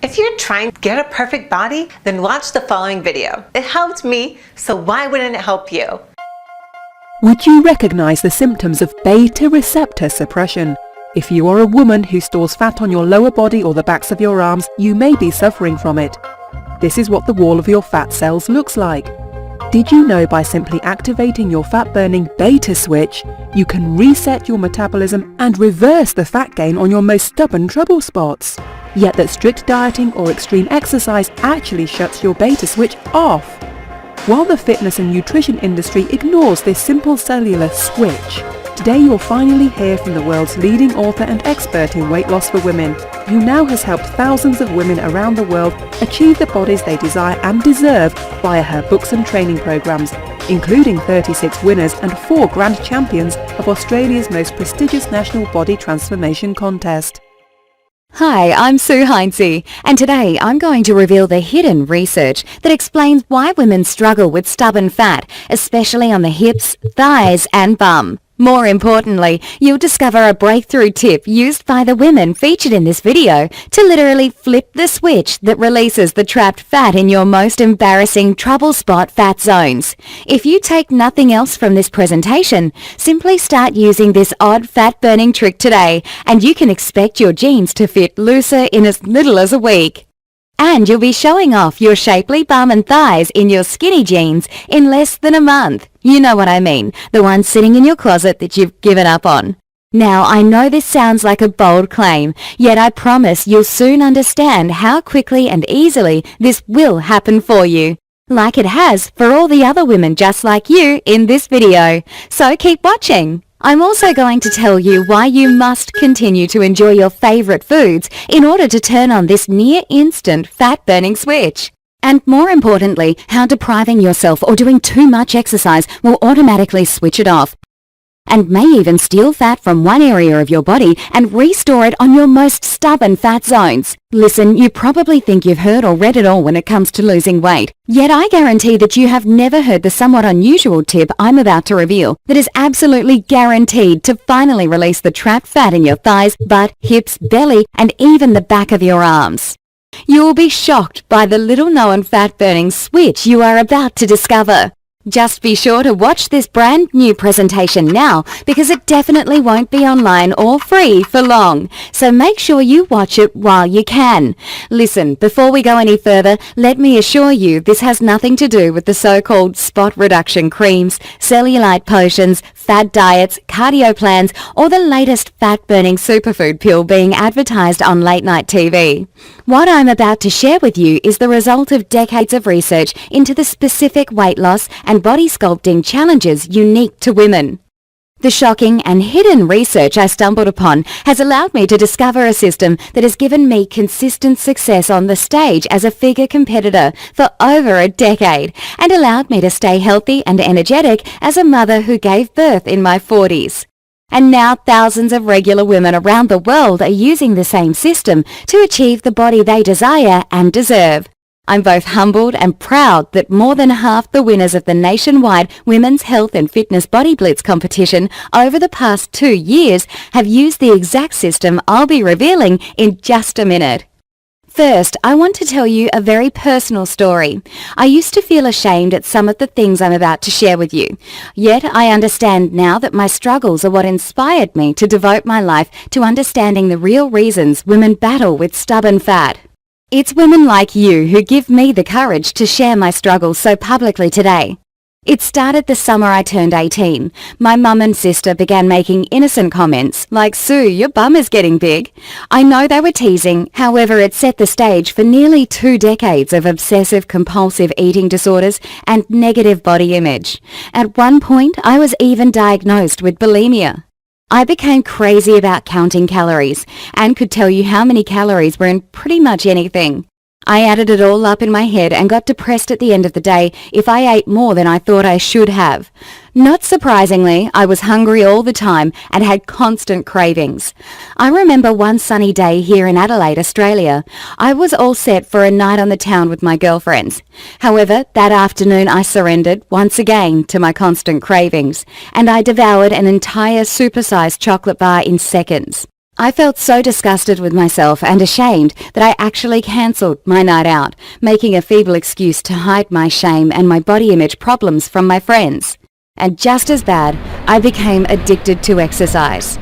If you're trying to get a perfect body, then watch the following video. It helped me, so why wouldn't it help you? Would you recognize the symptoms of beta receptor suppression? If you are a woman who stores fat on your lower body or the backs of your arms, you may be suffering from it. This is what the wall of your fat cells looks like. Did you know by simply activating your fat-burning beta switch, you can reset your metabolism and reverse the fat gain on your most stubborn trouble spots? Yet that strict dieting or extreme exercise actually shuts your beta switch off. While the fitness and nutrition industry ignores this simple cellular switch, today you'll finally hear from the world's leading author and expert in weight loss for women, who now has helped thousands of women around the world achieve the bodies they desire and deserve via her books and training programs, including 36 winners and 4 grand champions of Australia's most prestigious national body transformation contest. Hi, I'm Sue Heinze, and today I'm going to reveal the hidden research that explains why women struggle with stubborn fat, especially on the hips, thighs and bum. More importantly, you'll discover a breakthrough tip used by the women featured in this video to literally flip the switch that releases the trapped fat in your most embarrassing trouble spot fat zones. If you take nothing else from this presentation, simply start using this odd fat burning trick today and you can expect your jeans to fit looser in as little as a week. And you'll be showing off your shapely bum and thighs in your skinny jeans in less than a month. You know what I mean, the ones sitting in your closet that you've given up on. Now, I know this sounds like a bold claim, yet I promise you'll soon understand how quickly and easily this will happen for you, like it has for all the other women just like you in this video. So keep watching. I'm also going to tell you why you must continue to enjoy your favorite foods in order to turn on this near-instant fat-burning switch. And more importantly, how depriving yourself or doing too much exercise will automatically switch it off, and may even steal fat from one area of your body and restore it on your most stubborn fat zones. Listen, you probably think you've heard or read it all when it comes to losing weight. Yet I guarantee that you have never heard the somewhat unusual tip I'm about to reveal that is absolutely guaranteed to finally release the trapped fat in your thighs, butt, hips, belly, and even the back of your arms. You will be shocked by the little-known fat-burning switch you are about to discover. Just be sure to watch this brand new presentation now because it definitely won't be online or free for long. So make sure you watch it while you can. Listen, before we go any further, let me assure you this has nothing to do with the so-called spot reduction creams, cellulite potions, fad diets, cardio plans, or the latest fat-burning superfood pill being advertised on late-night TV. What I'm about to share with you is the result of decades of research into the specific weight loss and body sculpting challenges unique to women. The shocking and hidden research I stumbled upon has allowed me to discover a system that has given me consistent success on the stage as a figure competitor for over a decade and allowed me to stay healthy and energetic as a mother who gave birth in my 40s. And now thousands of regular women around the world are using the same system to achieve the body they desire and deserve. I'm both humbled and proud that more than half the winners of the nationwide Women's Health and Fitness Body Blitz competition over the past 2 years have used the exact system I'll be revealing in just a minute. First, I want to tell you a very personal story. I used to feel ashamed at some of the things I'm about to share with you. Yet I understand now that my struggles are what inspired me to devote my life to understanding the real reasons women battle with stubborn fat. It's women like you who give me the courage to share my struggles so publicly today. It started the summer I turned 18. My mum and sister began making innocent comments like, "Sue, your bum is getting big." I know they were teasing, however it set the stage for nearly 2 decades of obsessive-compulsive eating disorders and negative body image. At one point, I was even diagnosed with bulimia. I became crazy about counting calories and could tell you how many calories were in pretty much anything. I added it all up in my head and got depressed at the end of the day if I ate more than I thought I should have. Not surprisingly, I was hungry all the time and had constant cravings. I remember one sunny day here in Adelaide, Australia. I was all set for a night on the town with my girlfriends. However, that afternoon I surrendered once again to my constant cravings, and I devoured an entire supersized chocolate bar in seconds. I felt so disgusted with myself and ashamed that I actually cancelled my night out, making a feeble excuse to hide my shame and my body image problems from my friends. And just as bad, I became addicted to exercise.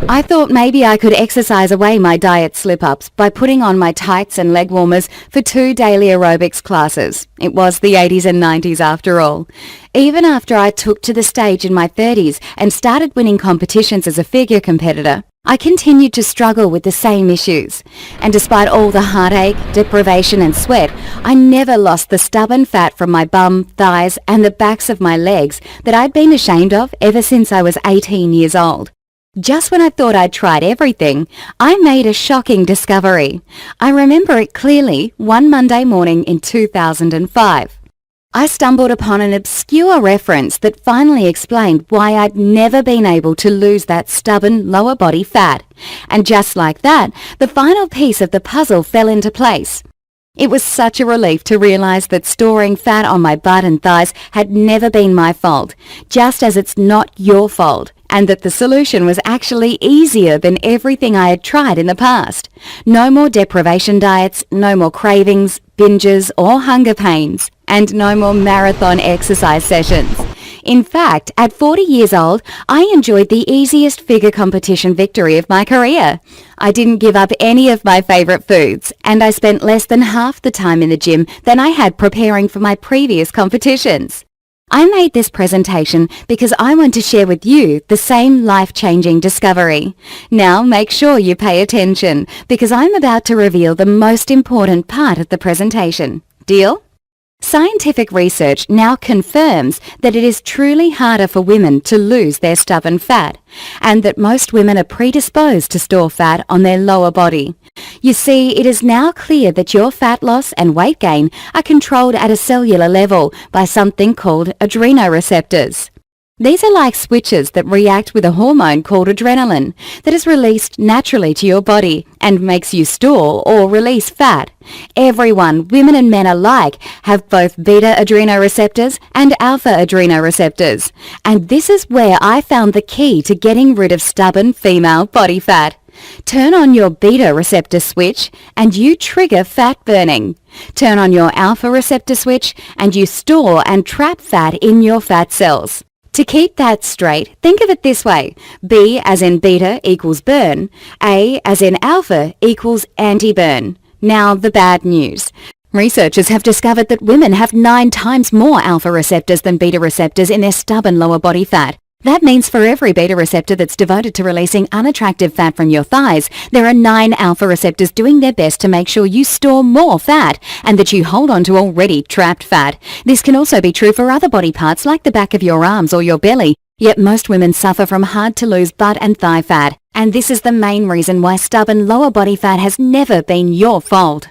I thought maybe I could exercise away my diet slip-ups by putting on my tights and leg warmers for 2 daily aerobics classes. It was the 80s and 90s after all. Even after I took to the stage in my 30s and started winning competitions as a figure competitor, I continued to struggle with the same issues. And despite all the heartache, deprivation and sweat, I never lost the stubborn fat from my bum, thighs and the backs of my legs that I'd been ashamed of ever since I was 18 years old. Just when I thought I'd tried everything, I made a shocking discovery. I remember it clearly one Monday morning in 2005. I stumbled upon an obscure reference that finally explained why I'd never been able to lose that stubborn lower body fat. And just like that, the final piece of the puzzle fell into place. It was such a relief to realize that storing fat on my butt and thighs had never been my fault, just as it's not your fault, and that the solution was actually easier than everything I had tried in the past. No more deprivation diets, no more cravings, binges or hunger pains, and no more marathon exercise sessions. In fact, at 40 years old, I enjoyed the easiest figure competition victory of my career. I didn't give up any of my favourite foods, and I spent less than half the time in the gym than I had preparing for my previous competitions. I made this presentation because I want to share with you the same life-changing discovery. Now make sure you pay attention, because I'm about to reveal the most important part of the presentation. Deal? Scientific research now confirms that it is truly harder for women to lose their stubborn fat, and that most women are predisposed to store fat on their lower body. You see, it is now clear that your fat loss and weight gain are controlled at a cellular level by something called adrenoreceptors. These are like switches that react with a hormone called adrenaline that is released naturally to your body and makes you store or release fat. Everyone, women and men alike, have both beta adrenoreceptors and alpha adrenoreceptors. And this is where I found the key to getting rid of stubborn female body fat. Turn on your beta receptor switch and you trigger fat burning. Turn on your alpha receptor switch and you store and trap fat in your fat cells. To keep that straight, think of it this way. B as in beta equals burn. A as in alpha equals anti-burn. Now the bad news. Researchers have discovered that women have 9 times more alpha receptors than beta receptors in their stubborn lower body fat. That means for every beta receptor that's devoted to releasing unattractive fat from your thighs, there are 9 alpha receptors doing their best to make sure you store more fat and that you hold on to already trapped fat. This can also be true for other body parts like the back of your arms or your belly. Yet most women suffer from hard-to-lose butt and thigh fat, and this is the main reason why stubborn lower body fat has never been your fault.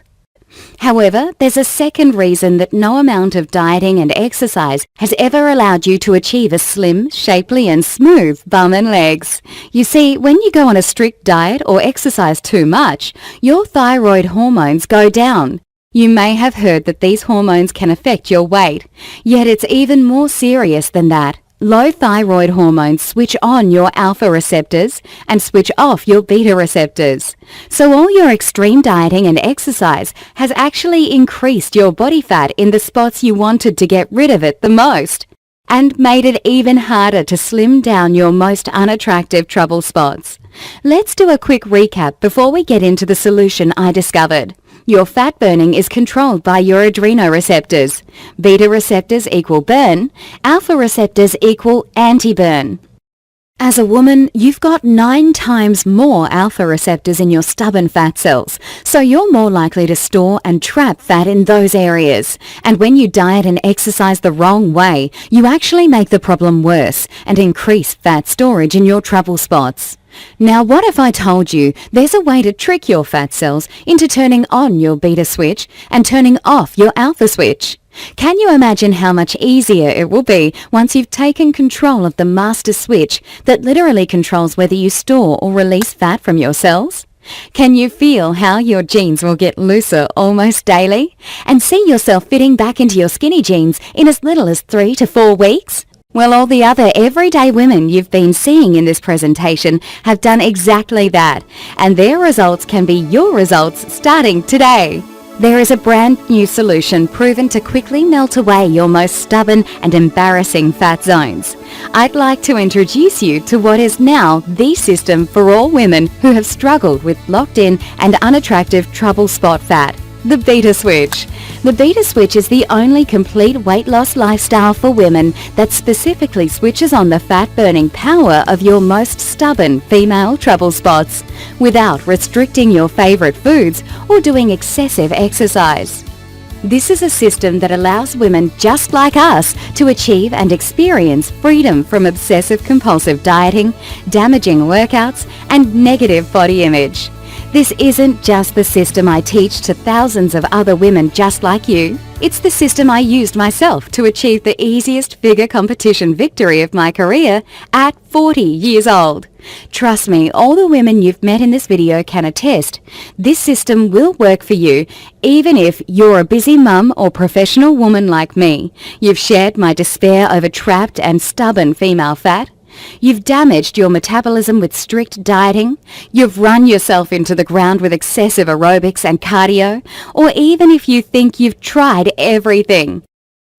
However, there's a second reason that no amount of dieting and exercise has ever allowed you to achieve a slim, shapely and smooth bum and legs. You see, when you go on a strict diet or exercise too much, your thyroid hormones go down. You may have heard that these hormones can affect your weight, yet it's even more serious than that. Low thyroid hormones switch on your alpha receptors and switch off your beta receptors. So all your extreme dieting and exercise has actually increased your body fat in the spots you wanted to get rid of it the most, and made it even harder to slim down your most unattractive trouble spots. Let's do a quick recap before we get into the solution I discovered. Your fat burning is controlled by your adrenoreceptors. Beta receptors equal burn, alpha receptors equal anti-burn. As a woman, you've got 9 times more alpha receptors in your stubborn fat cells, so you're more likely to store and trap fat in those areas. And when you diet and exercise the wrong way, you actually make the problem worse and increase fat storage in your trouble spots. Now what if I told you there's a way to trick your fat cells into turning on your beta switch and turning off your alpha switch? Can you imagine how much easier it will be once you've taken control of the master switch that literally controls whether you store or release fat from your cells? Can you feel how your jeans will get looser almost daily? And see yourself fitting back into your skinny jeans in as little as 3 to 4 weeks? Well, all the other everyday women you've been seeing in this presentation have done exactly that, and their results can be your results starting today. There is a brand new solution proven to quickly melt away your most stubborn and embarrassing fat zones. I'd like to introduce you to what is now the system for all women who have struggled with locked-in and unattractive trouble spot fat. The Beta Switch. The Beta Switch is the only complete weight loss lifestyle for women that specifically switches on the fat-burning power of your most stubborn female trouble spots without restricting your favorite foods or doing excessive exercise. This is a system that allows women just like us to achieve and experience freedom from obsessive-compulsive dieting, damaging workouts, and negative body image. This isn't just the system I teach to thousands of other women just like you. It's the system I used myself to achieve the easiest figure competition victory of my career at 40 years old. Trust me, all the women you've met in this video can attest. This system will work for you, even if you're a busy mum or professional woman like me. You've shared my despair over trapped and stubborn female fat. You've damaged your metabolism with strict dieting, you've run yourself into the ground with excessive aerobics and cardio, or even if you think you've tried everything.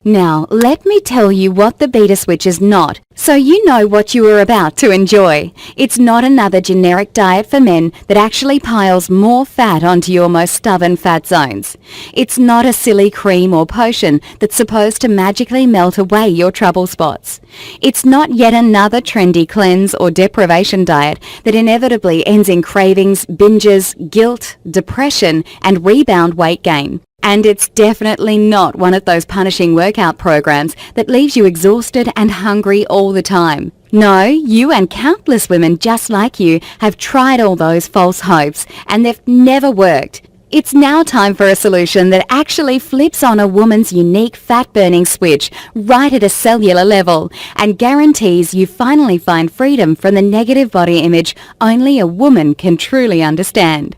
Now, let me tell you what the Beta Switch is not, so you know what you are about to enjoy. It's not another generic diet for men that actually piles more fat onto your most stubborn fat zones. It's not a silly cream or potion that's supposed to magically melt away your trouble spots. It's not yet another trendy cleanse or deprivation diet that inevitably ends in cravings, binges, guilt, depression, and rebound weight gain. And it's definitely not one of those punishing workout programs that leaves you exhausted and hungry all the time. No, you and countless women just like you have tried all those false hopes and they've never worked. It's now time for a solution that actually flips on a woman's unique fat-burning switch right at a cellular level and guarantees you finally find freedom from the negative body image only a woman can truly understand.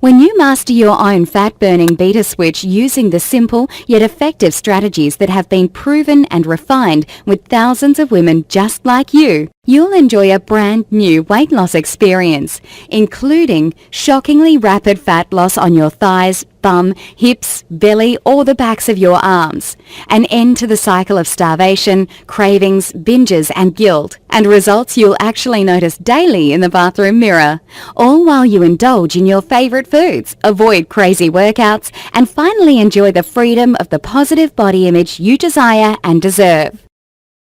When you master your own fat-burning Beta Switch using the simple yet effective strategies that have been proven and refined with thousands of women just like you, you'll enjoy a brand new weight loss experience, including shockingly rapid fat loss on your thighs, bum, hips, belly, or the backs of your arms, an end to the cycle of starvation, cravings, binges, and guilt, and results you'll actually notice daily in the bathroom mirror, all while you indulge in your favorite foods, avoid crazy workouts, and finally enjoy the freedom of the positive body image you desire and deserve.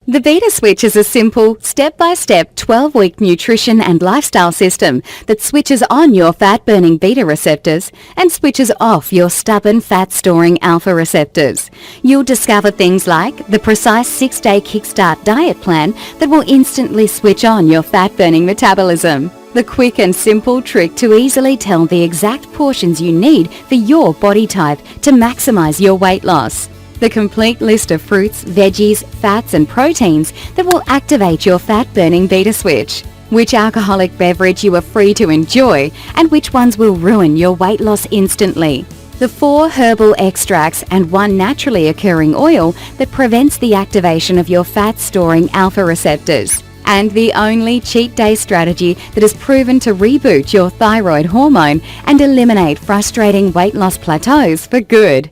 The Beta Switch is a simple, step-by-step 12-week nutrition and lifestyle system that switches on your fat-burning beta receptors and switches off your stubborn fat-storing alpha receptors. You'll discover things like the precise 6-day kickstart diet plan that will instantly switch on your fat-burning metabolism, the quick and simple trick to easily tell the exact portions you need for your body type to maximize your weight loss, the complete list of fruits, veggies, fats and proteins that will activate your fat-burning Beta Switch, which alcoholic beverage you are free to enjoy and which ones will ruin your weight loss instantly, the 4 herbal extracts and 1 naturally occurring oil that prevents the activation of your fat-storing alpha receptors, and the only cheat day strategy that is proven to reboot your thyroid hormone and eliminate frustrating weight loss plateaus for good.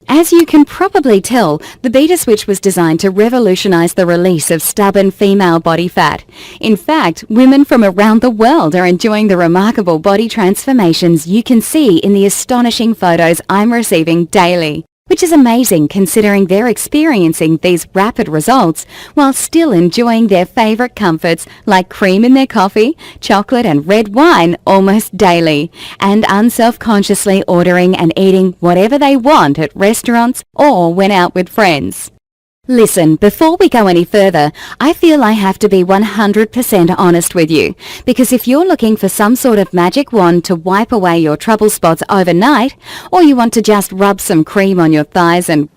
As you can probably tell, the Beta Switch was designed to revolutionize the release of stubborn female body fat. In fact, women from around the world are enjoying the remarkable body transformations you can see in the astonishing photos I'm receiving daily, which is amazing considering they're experiencing these rapid results while still enjoying their favorite comforts like cream in their coffee, chocolate and red wine almost daily, and unself-consciously ordering and eating whatever they want at restaurants or when out with friends. Listen, before we go any further, I feel I have to be 100% honest with you, because if you're looking for some sort of magic wand to wipe away your trouble spots overnight, or you want to just rub some cream on your thighs and...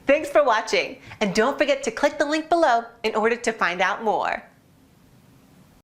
Thanks for watching, and don't forget to click the link below in order to find out more.